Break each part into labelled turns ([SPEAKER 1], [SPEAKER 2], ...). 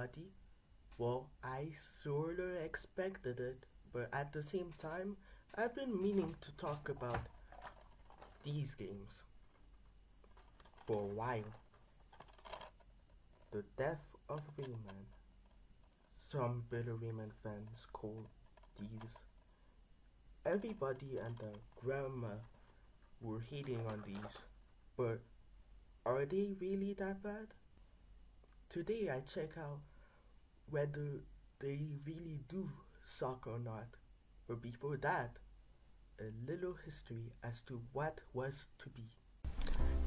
[SPEAKER 1] everybody. Well, I sorta expected it, but at the same time, I've been meaning to talk about these games for a while. The death of Rayman. Some bitter Rayman fans call these. Everybody and their grandma were hating on these, but are they really that bad? Today I check out whether they really do suck or not. But before that, a little history as to what was to be.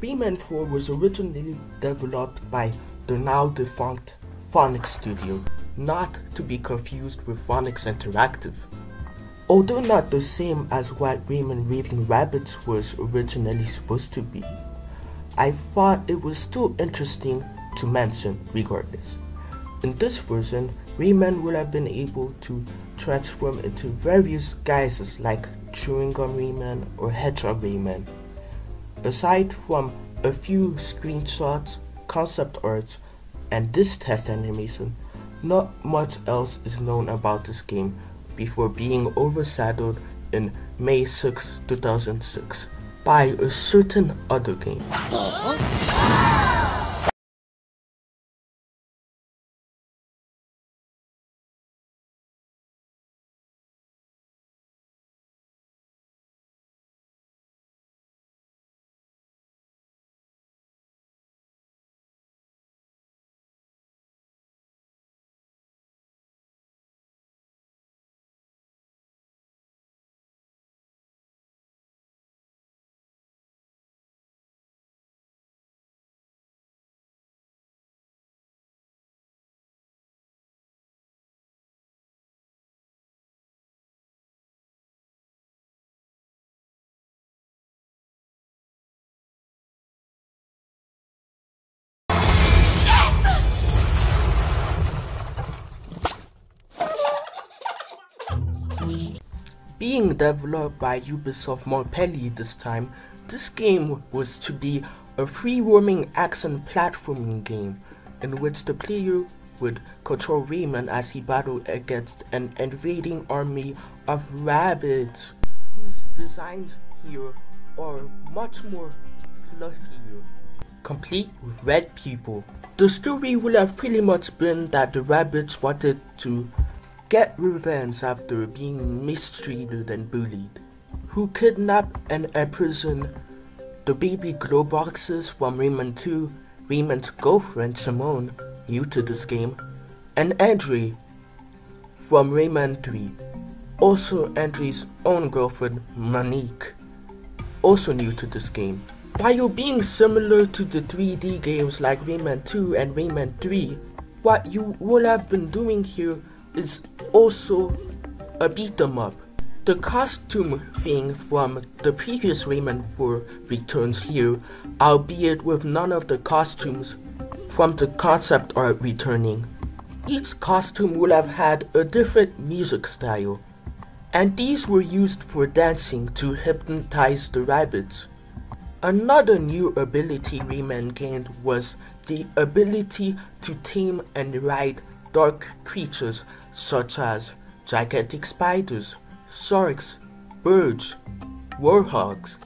[SPEAKER 1] Rayman 4 was originally developed by the now defunct Phonics Studio, not to be confused with Phonics Interactive. Although not the same as what Rayman Raving Rabbids was originally supposed to be, I thought it was still interesting to mention regardless. In this version, Rayman would have been able to transform into various guises like Chewing Gum Rayman or Hedgehog Rayman. Aside from a few screenshots, concept arts, and this test animation, not much else is known about this game before being overshadowed in May 6, 2006 by a certain other game. Being developed by Ubisoft Montpellier this time, this game was to be a free-roaming action platforming game in which the player would control Rayman as he battled against an invading army of Rabbids, whose designs here are much more fluffier, complete with red people. The story would have pretty much been that the Rabbids wanted to get revenge after being mistreated and bullied, who kidnapped and imprison the baby glow boxes from Rayman 2, Rayman's girlfriend Simone, new to this game, and Andre from Rayman 3, also Andre's own girlfriend Monique, also new to this game. While being similar to the 3D games like Rayman 2 and Rayman 3, what you would have been doing here is also a beat 'em up. The costume thing from the previous Rayman 4 returns here, albeit with none of the costumes from the concept art returning. Each costume would have had a different music style, and these were used for dancing to hypnotize the Rabbids. Another new ability Rayman gained was the ability to tame and ride dark creatures such as gigantic spiders, sharks, birds, warthogs,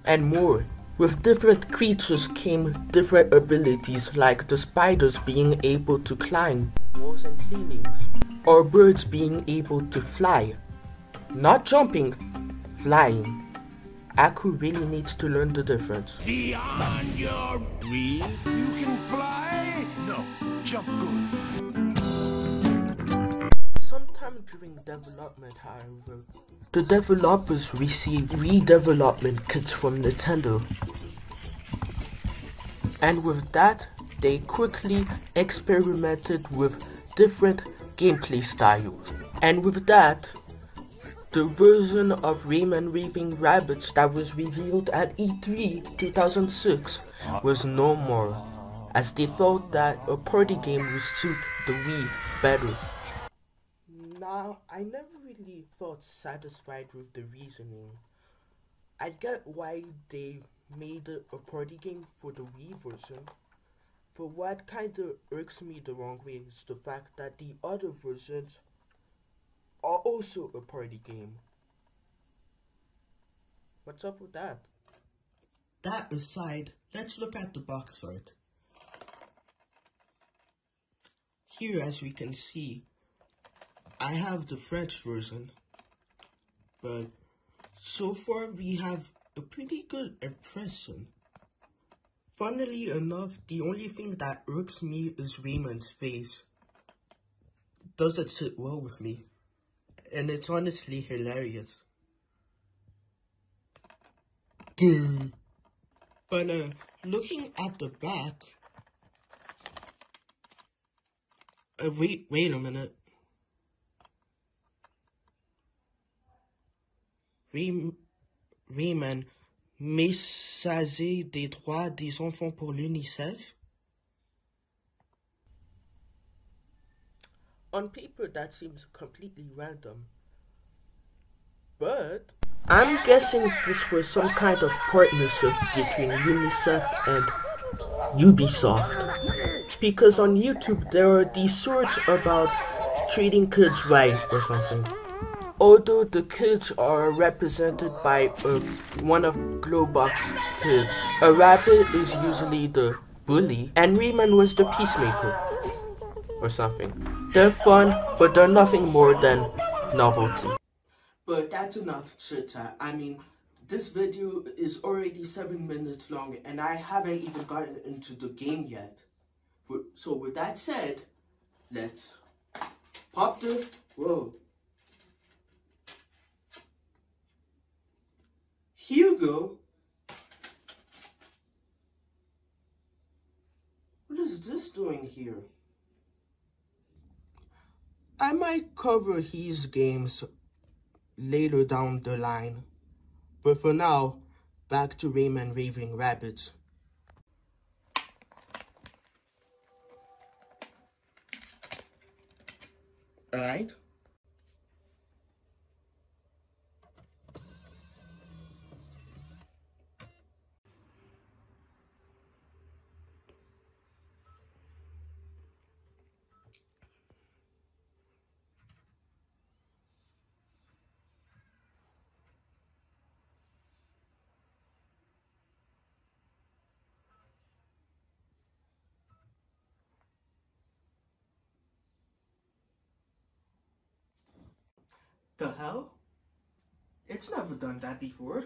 [SPEAKER 1] and more. With different creatures came different abilities, like the spiders being able to climb walls and ceilings, or birds being able to fly. Not jumping, flying. Aku really needs to learn the difference.
[SPEAKER 2] Beyond your breed, you can fly? No, jump good.
[SPEAKER 1] Sometime during development, however, the developers received redevelopment kits from Nintendo. And with that, they quickly experimented with different gameplay styles. And with that, the version of Rayman Raving Rabbids that was revealed at E3 2006 was no more, as they thought that a party game would suit the Wii better. Now, I never really felt satisfied with the reasoning. I get why they made it a party game for the Wii version, But what kinda irks me the wrong way is the fact that the other versions are also a party game. What's up with that? That aside, let's look at the box art. Here, as we can see, I have the French version, but so far we have a pretty good impression. Funnily enough, the only thing that irks me is Rayman's face. Doesn't sit well with me, and it's honestly hilarious. But looking at the back, wait a minute. Rayman, Miss-Cerasus des droits des enfants pour l'UNICEF? On paper, that seems completely random. But I'm guessing this was some kind of partnership between UNICEF and Ubisoft. Because on YouTube, there are these shorts about treating kids right or something. Although the kids are represented by one of Glowbox's kids, a rabbit is usually the bully, and Rayman was the peacemaker, or something. They're fun, but they're nothing more than novelty. But that's enough chit-chat. I mean, this video is already 7 minutes long, and I haven't even gotten into the game yet. So with that said, let's pop the... Whoa. Hugo? What is this doing here? I might cover his games later down the line, but for now, back to Rayman Raving Rabbids. Alright? The hell? It's never done that before.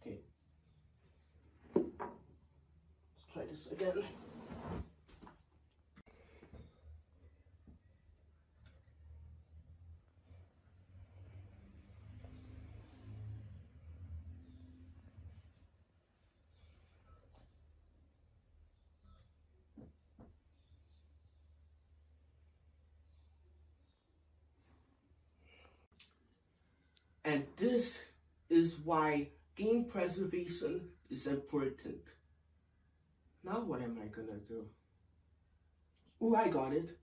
[SPEAKER 1] Okay. Let's try this again. And this is why game preservation is important. Now what am I gonna do? Ooh, I got it.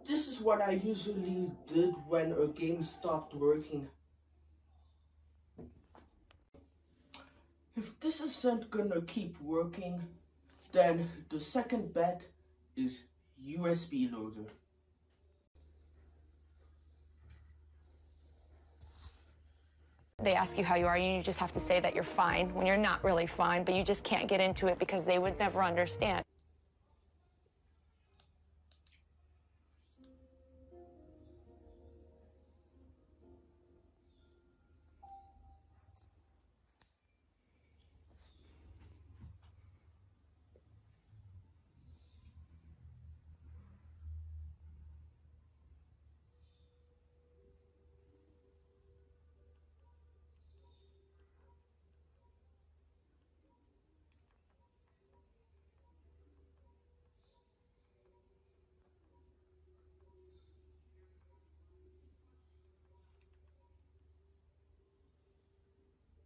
[SPEAKER 1] This is what I usually did when a game stopped working. If this isn't gonna keep working, then the second bet is USB loader.
[SPEAKER 3] They ask you how you are, and you just have to say that you're fine when you're not really fine, but you just can't get into it because they would never understand.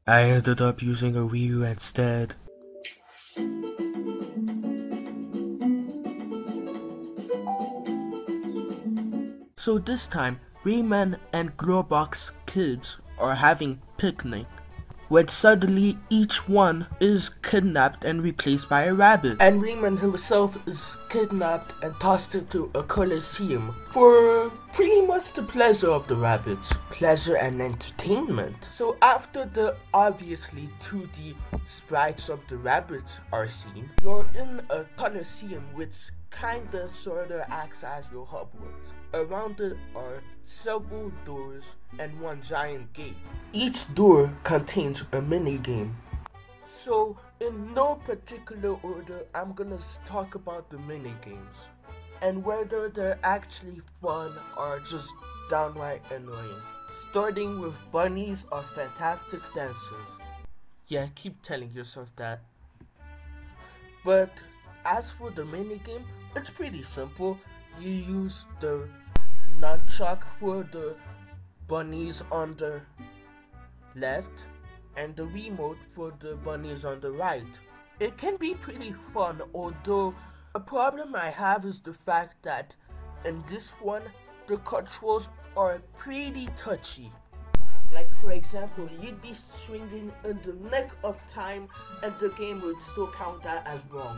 [SPEAKER 1] I ended up using a Wii U instead. So this time, Rayman and Glowbox kids are having picnic, when suddenly each one is kidnapped and replaced by a rabbit. And Rayman himself is kidnapped and tossed into a coliseum for pretty much the pleasure of the rabbits. Pleasure and entertainment. So after the obviously 2D sprites of the rabbits are seen, you're in a coliseum which kinda sorta acts as your Hogwarts. Around it are several doors and one giant gate. Each door contains a mini-game. So in no particular order, I'm gonna talk about the mini-games and whether they're actually fun or just downright annoying. Starting with bunnies are fantastic dancers. Yeah, keep telling yourself that. But as for the minigame, it's pretty simple. You use the nunchuck for the bunnies on the left and the remote for the bunnies on the right. It can be pretty fun, although a problem I have is the fact that in this one, the controls are pretty touchy. Like for example, you'd be swinging in the nick of time and the game would still count that as wrong.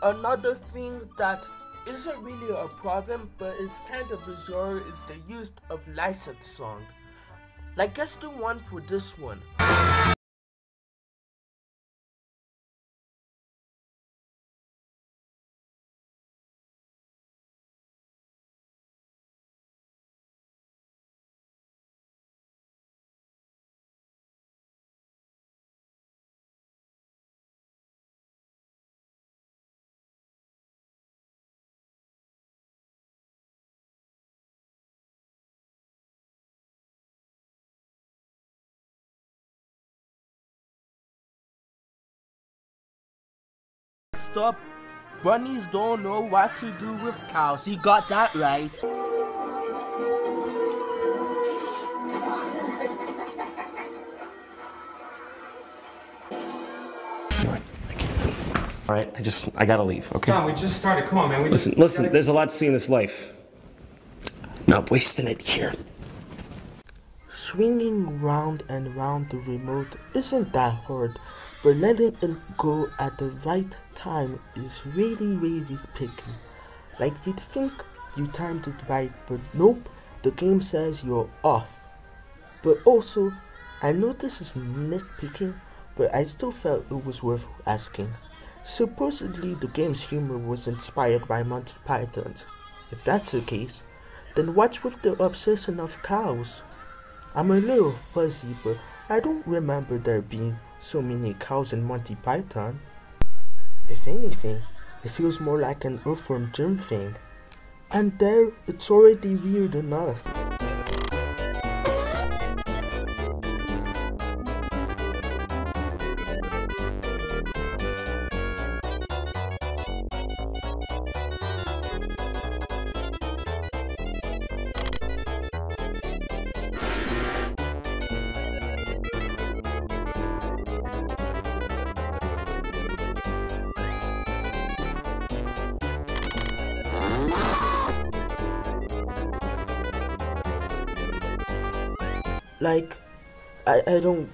[SPEAKER 1] Another thing that isn't really a problem but is kind of bizarre is the use of licensed songs. Like guess the one for this one. Stop. Bunnies don't know what to do with cows. You got that right.
[SPEAKER 4] Alright, I gotta leave, okay?
[SPEAKER 5] John, we just started. Come on, man.
[SPEAKER 4] Listen, there's a lot to see in this life. Not wasting it here.
[SPEAKER 1] Swinging round and round the remote isn't that hard, but letting it go at the right time is really picky. Like you'd think you timed it right, but nope, the game says you're off. But also, I know this is nitpicking, but I still felt it was worth asking. Supposedly the game's humor was inspired by Monty Python's. If that's the case, then what's with the obsession of cows? I'm a little fuzzy, but I don't remember there being so many cows in Monty Python. If anything, it feels more like an Earthworm Jim thing. And there, it's already weird enough. Like, I don't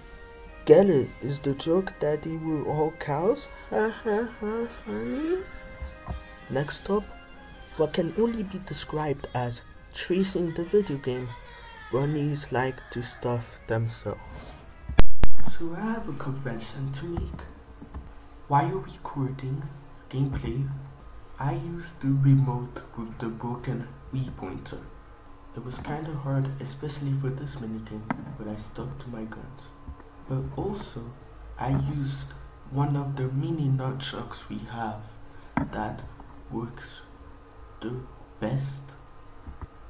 [SPEAKER 1] get it. Is the joke that they were all cows? Ha ha ha, funny. Next up, what can only be described as tracing the video game. Bunnies like to stuff themselves. So I have a confession to make. While recording gameplay, I used the remote with the broken Wii pointer. It was kinda hard, especially for this minigame, but I stuck to my guns. But also, I used one of the mini nunchucks we have that works the best.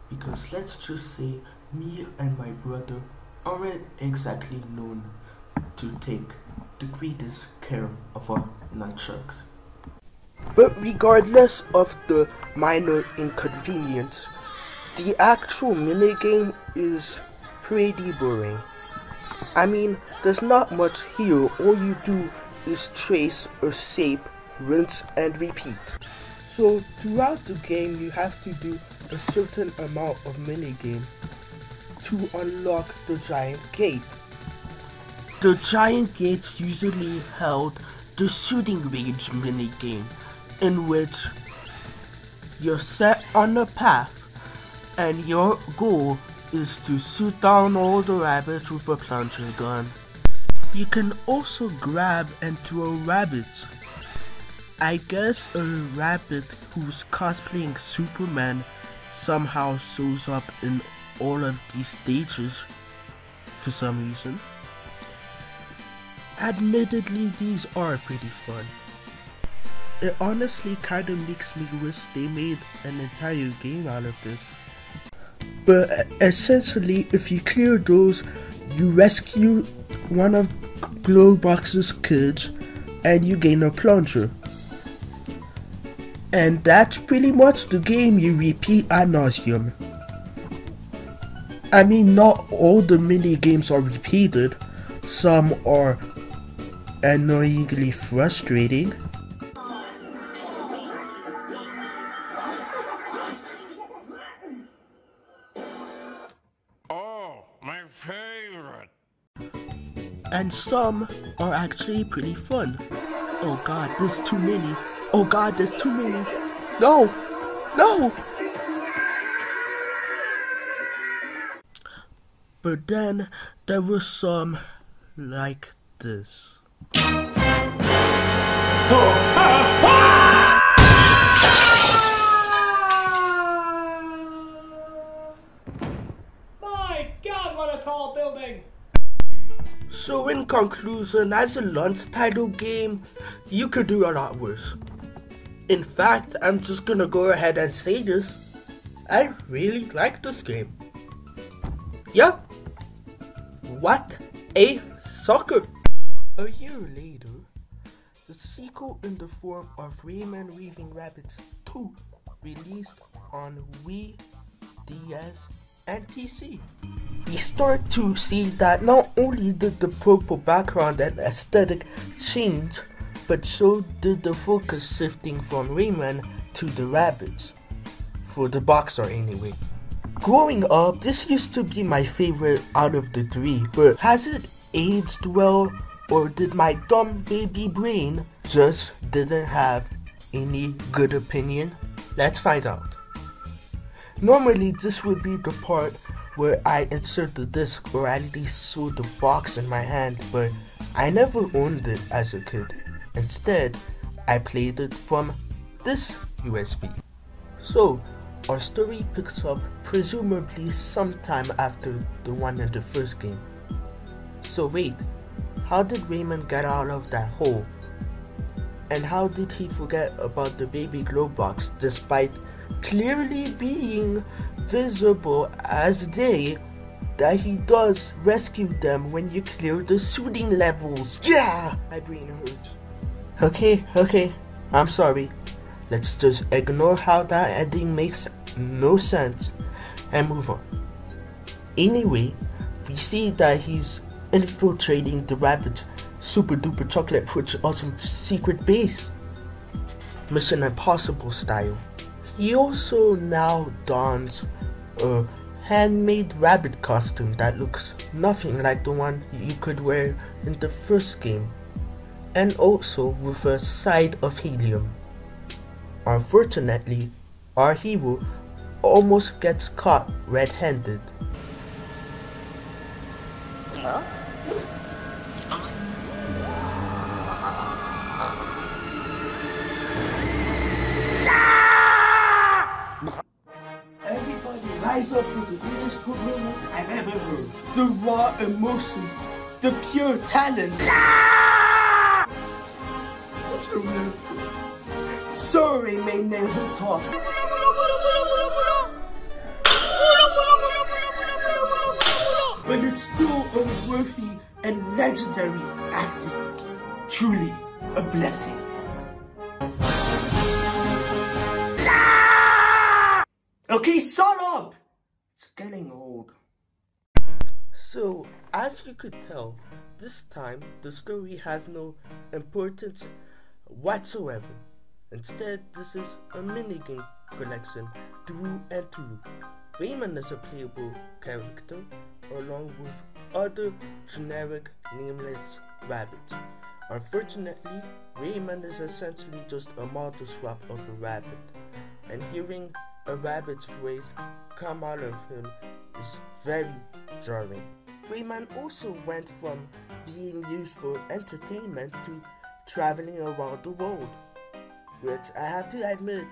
[SPEAKER 1] Because let's just say, me and my brother aren't exactly known to take the greatest care of our nunchucks. But regardless of the minor inconvenience, the actual minigame is pretty boring. I mean, there's not much here. All you do is trace or shape, rinse and repeat. So throughout the game you have to do a certain amount of minigame to unlock the giant gate. The giant gate usually held the shooting range minigame, in which you're set on a path and your goal is to shoot down all the rabbits with a plunger gun. You can also grab and throw rabbits. I guess a rabbit who's cosplaying Superman somehow shows up in all of these stages for some reason. Admittedly, these are pretty fun. It honestly kinda makes me wish they made an entire game out of this. But essentially, if you clear those, you rescue one of Glowbox's kids and you gain a plunger. And that's pretty much the game. You repeat ad nauseum. I mean, not all the mini games are repeated. Some are annoyingly frustrating.
[SPEAKER 2] Oh, my favorite.
[SPEAKER 1] And some are actually pretty fun. Oh god, there's too many. Oh god, there's too many. No! No! But then there were some like this.
[SPEAKER 4] My God, what a tall building!
[SPEAKER 1] So in conclusion, as a launch title game, you could do a lot worse. In fact, I'm just gonna go ahead and say this. I really like this game. Yeah. What a sucker! A year later, the sequel in the form of Rayman Raving Rabbids 2 released on Wii, DS, and PC. We start to see that not only did the purple background and aesthetic change, but so did the focus shifting from Rayman to the Rabbids. For the box art anyway. Growing up, this used to be my favorite out of the three, but has it aged well, or did my dumb baby brain just didn't have any good opinion? Let's find out. Normally this would be the part where I insert the disc or at least show the box in my hand, but I never owned it as a kid. Instead, I played it from this USB. So, our story picks up presumably sometime after the one in the first game. So wait, how did Rayman get out of that hole? And how did he forget about the baby glow box despite clearly being visible as day that he does rescue them when you clear the shooting levels? Yeah! My brain hurts. Okay, I'm sorry. Let's just ignore how that ending makes no sense and move on. Anyway, we see that he's infiltrating the Rabbids super duper chocolate rich awesome secret base. Mission Impossible style. He also now dons a handmade rabbit costume that looks nothing like the one you could wear in the first game, and also with a side of helium. Unfortunately, our hero almost gets caught red-handed. Everybody rise up for the greatest performance I've ever heard. The raw emotion, the pure talent. It's a miracle. Sorry, may never talk. But it's still a worthy and legendary acting. Truly a blessing. Okay, shut up! It's getting old. So, as you could tell, this time the story has no importance whatsoever. Instead, this is a minigame collection through and through. Rayman is a playable character along with other generic nameless rabbits. Unfortunately, Rayman is essentially just a model swap of a rabbit, and hearing a rabbit's voice come out of him is very jarring. Rayman also went from being used for entertainment to traveling around the world, which I have to admit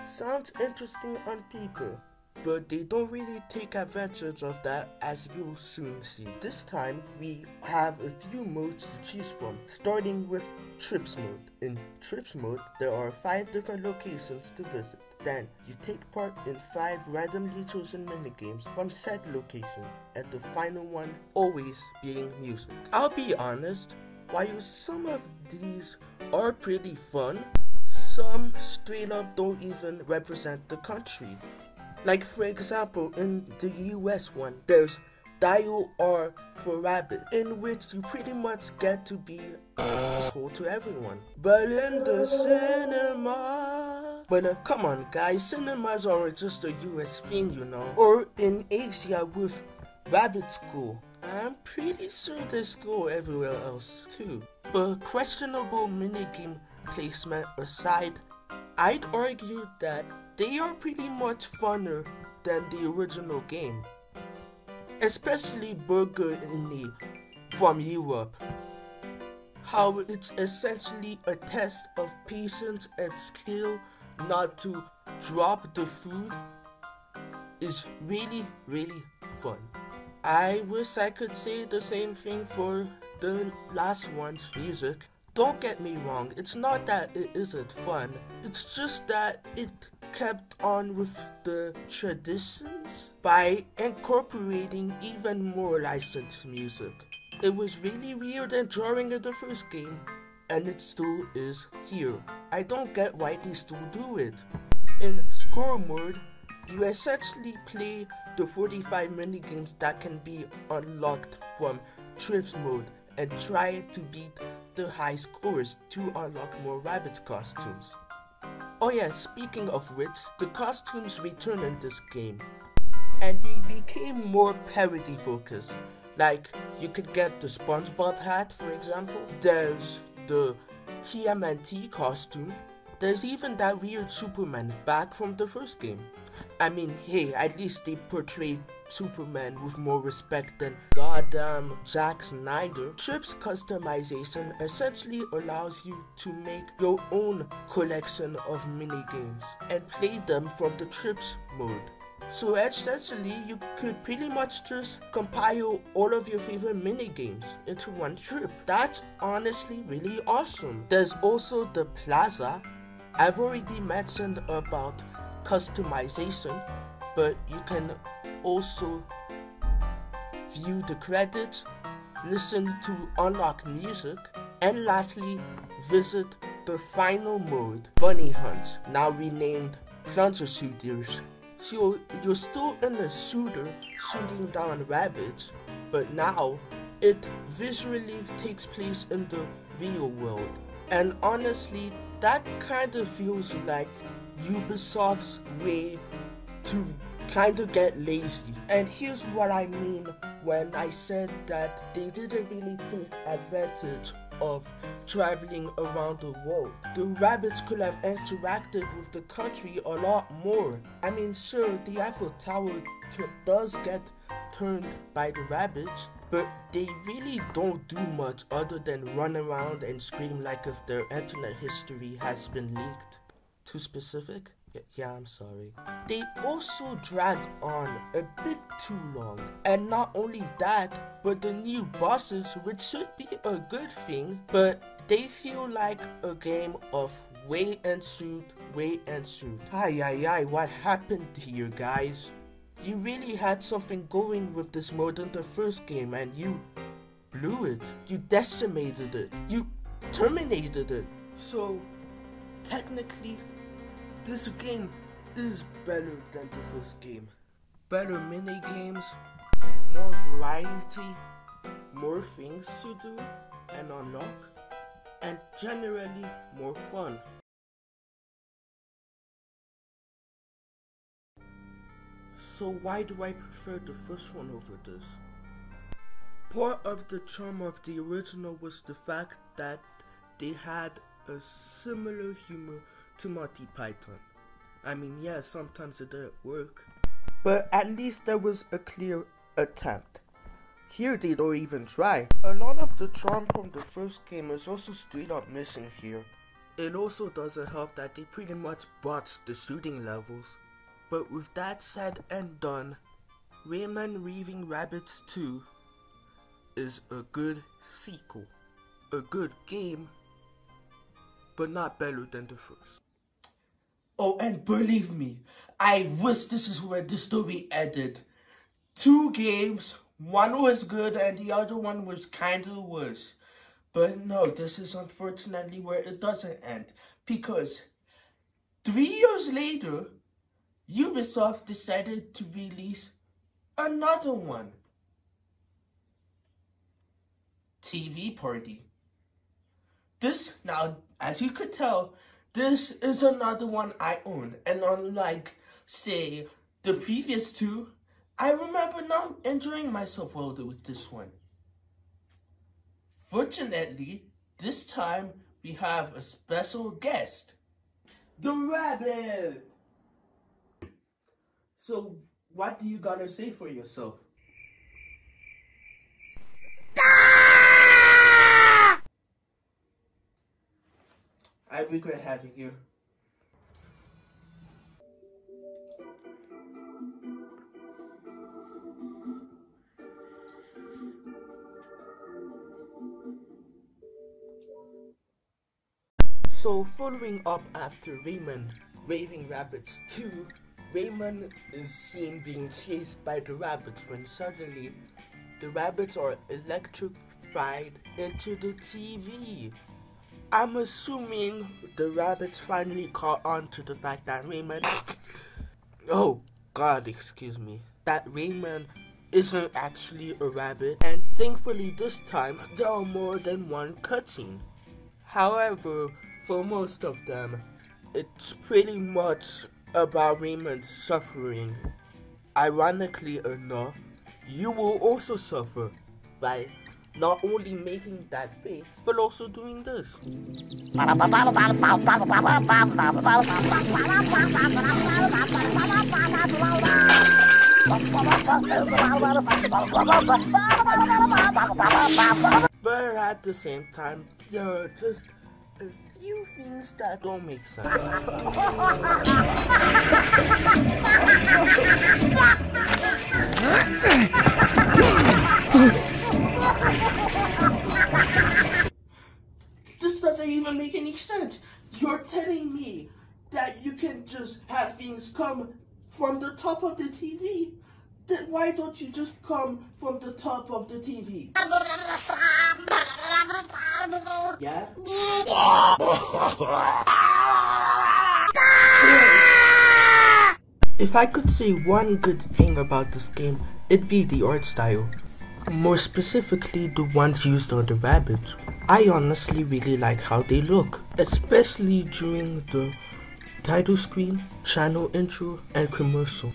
[SPEAKER 1] sounds interesting on paper, but they don't really take advantage of that, as you'll soon see. This time we have a few modes to choose from, starting with Trips mode. In Trips mode, there are 5 different locations to visit. Then, you take part in 5 randomly chosen minigames from said location, and the final one always being music. I'll be honest, while some of these are pretty fun, some straight up don't even represent the country. Like for example, in the US one, there's Dial R for Rabbit, in which you pretty much get to be an asshole to everyone. But in the cinema... But come on guys, cinemas are just a US thing, you know. Or in Asia with Rabbit School. I'm pretty sure there's school everywhere else too. But questionable minigame placement aside, I'd argue that they are pretty much funner than the original game. Especially Burger-Ini from Europe. How it's essentially a test of patience and skill not to drop the food is really, really fun. I wish I could say the same thing for the last one's music. Don't get me wrong, it's not that it isn't fun, it's just that it kept on with the traditions by incorporating even more licensed music. It was really weird and jarring in the first game, and it still is here. I don't get why they still do it. In Score mode, you essentially play the 45 minigames that can be unlocked from Trips mode and try to beat the high scores to unlock more rabbit costumes. Oh yeah, speaking of which, the costumes return in this game, and they became more parody focused. Like, you could get the SpongeBob hat, for example. There's the TMNT costume. There's even that weird Superman back from the first game. I mean, hey, at least they portrayed Superman with more respect than goddamn Zack Snyder. Trips customization essentially allows you to make your own collection of minigames and play them from the Trips mode. So essentially, you could pretty much just compile all of your favorite minigames into one trip. That's honestly really awesome. There's also the Plaza. I've already mentioned about customization, but you can also view the credits, listen to unlock music, and lastly, visit the final mode, Bunny Hunt, now renamed Plunger Shooters. So you're still in a shooter shooting down rabbits, but now it visually takes place in the real world. And honestly, that kind of feels like Ubisoft's way to kind of get lazy. And here's what I mean when I said that they didn't really take advantage of traveling around the world. The rabbits could have interacted with the country a lot more. I mean, sure, the Eiffel Tower does get turned by the rabbits, but they really don't do much other than run around and scream like if their internet history has been leaked. Too specific? Yeah, I'm sorry. They also drag on a bit too long. And not only that, but the new bosses, which should be a good thing, but they feel like a game of wait and shoot, wait and shoot. Ay, what happened here, guys? You really had something going with this mode in the first game and you blew it. You decimated it. You terminated it. So, technically, this game is better than the first game. better mini games, more variety, more things to do and unlock, and generally more fun. So why do I prefer the first one over this? Part of the charm of the original was the fact that they had a similar humor to Monty Python. I mean, yeah, sometimes it didn't work, but at least there was a clear attempt. Here they don't even try. A lot of the charm from the first game is also straight up missing here. It also doesn't help that they pretty much botched the shooting levels. But with that said and done, Rayman Raving Rabbids 2 is a good sequel. A good game, but not better than the first. Oh, and believe me, I wish this is where the story ended. 2 games, one was good and the other one was kinda worse. But no, this is unfortunately where it doesn't end. Because 3 years later, Ubisoft decided to release another one. TV Party. This, now, as you could tell, this is another one I own. And unlike, say, the previous 2, I remember not enjoying myself well with this one. Fortunately, this time we have a special guest. The Rabbit! So, what do you gotta say for yourself? I regret having you. So, following up after Rayman Raving Rabbids 2, Rayman is seen being chased by the rabbits when suddenly the rabbits are electrified into the TV. I'm assuming the rabbits finally caught on to the fact that Rayman oh god, excuse me, that Rayman isn't actually a rabbit, and thankfully this time there are more than one cutscene. However, for most of them, it's pretty much about Rayman's suffering. Ironically enough, you will also suffer by not only making that face, but also doing this. But at the same time, there are just a few things that don't make sense. This doesn't even make any sense. You're telling me that you can just have things come from the top of the TV? Then why don't you just come from the top of the TV? Yeah? If I could say one good thing about this game, it'd be the art style. More specifically, the ones used on the rabbits. I honestly really like how they look, especially during the title screen, channel intro, and commercial.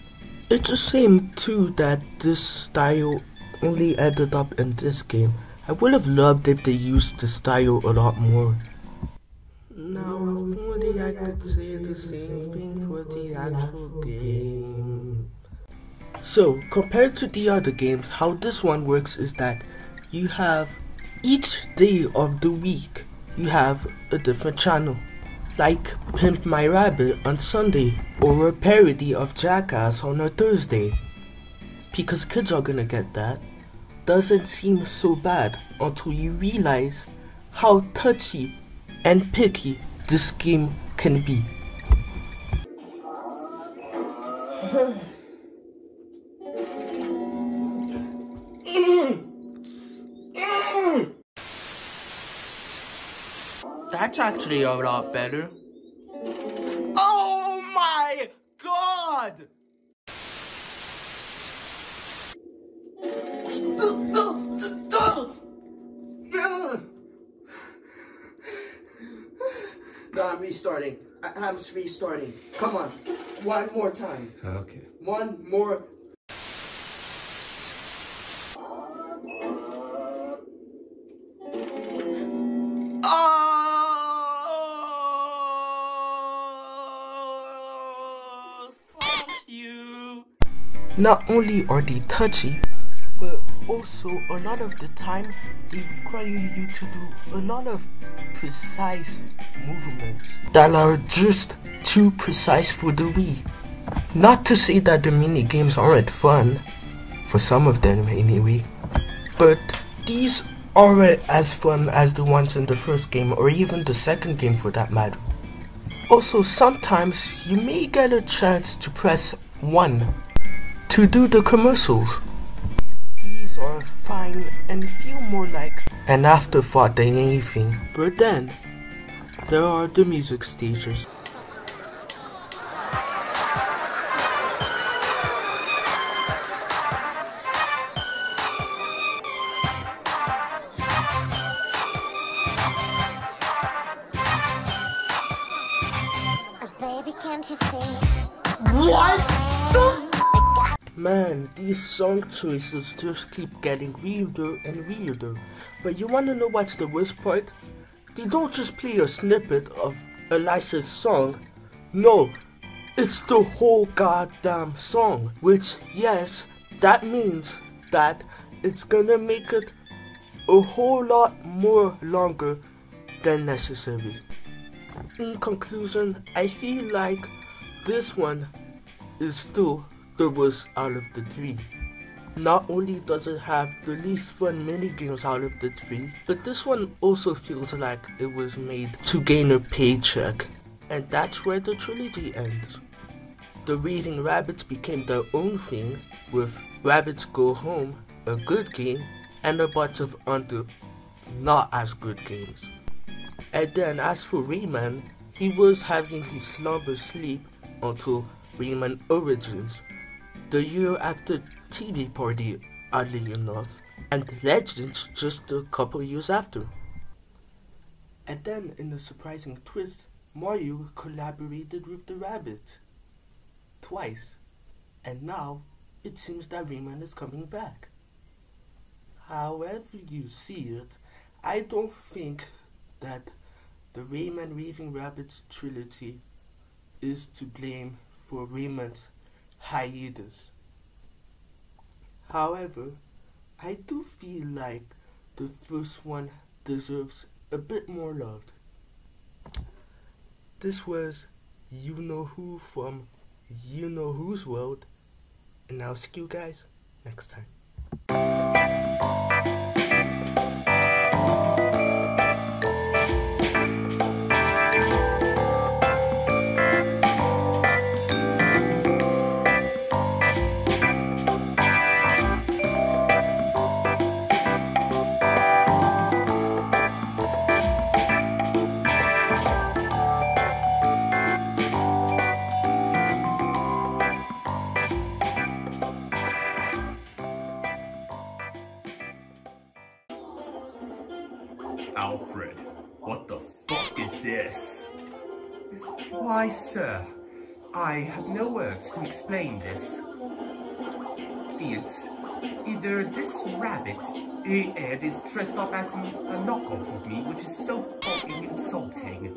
[SPEAKER 1] It's a shame too that this style only ended up in this game. I would have loved if they used the style a lot more. Now, if only I could say the same thing for the actual game. So, compared to the other games, how this one works is that you have each day of the week, you have a different channel. Like Pimp My Rabbit on Sunday, or a parody of Jackass on a Thursday. Because kids are gonna get that. Doesn't seem so bad until you realize how touchy and picky this game can be. That's actually a lot better. Oh my god! I'm restarting. I'm restarting. Come on. One more time.
[SPEAKER 4] Okay.
[SPEAKER 1] One more. Not only are they touchy, but also a lot of the time they require you to do a lot of precise movements that are just too precise for the Wii. Not to say that the mini games aren't fun, for some of them anyway, but these aren't as fun as the ones in the first game or even the second game for that matter. Also, sometimes you may get a chance to press 1 to do the commercials. These are fine and feel more like an afterthought than anything. But then, there are the music stages.
[SPEAKER 5] Baby, can't you see?
[SPEAKER 1] Man, these song choices just keep getting weirder and weirder. But you wanna know what's the worst part? They don't just play a snippet of a licensed song. No, it's the whole goddamn song. Which, yes, that means that it's gonna make it a whole lot more longer than necessary. In conclusion, I feel like this one is still the worst out of the 3. Not only does it have the least fun minigames out of the 3, but this one also feels like it was made to gain a paycheck. And that's where the trilogy ends. The Raving Rabbids became their own thing, with Rabbids Go Home, a good game, and a bunch of other not as good games. And then as for Rayman, he was having his slumber sleep until Rayman Origins, the year after TV Party, oddly enough, and Legends just a couple years after. And then, in a surprising twist, Mario collaborated with the Rabbids twice, and now it seems that Rayman is coming back. However you see it, I don't think that the Rayman Raving Rabbids trilogy is to blame for Rayman's hiatus. However, I do feel like the first one deserves a bit more love. This was You Know Who from You Know Who's World, and I'll see you guys next time.
[SPEAKER 4] Alfred, what the fuck is this? Why, sir, I have no words to explain this. It's either this rabbit is dressed up as a knockoff of me, which is so fucking insulting.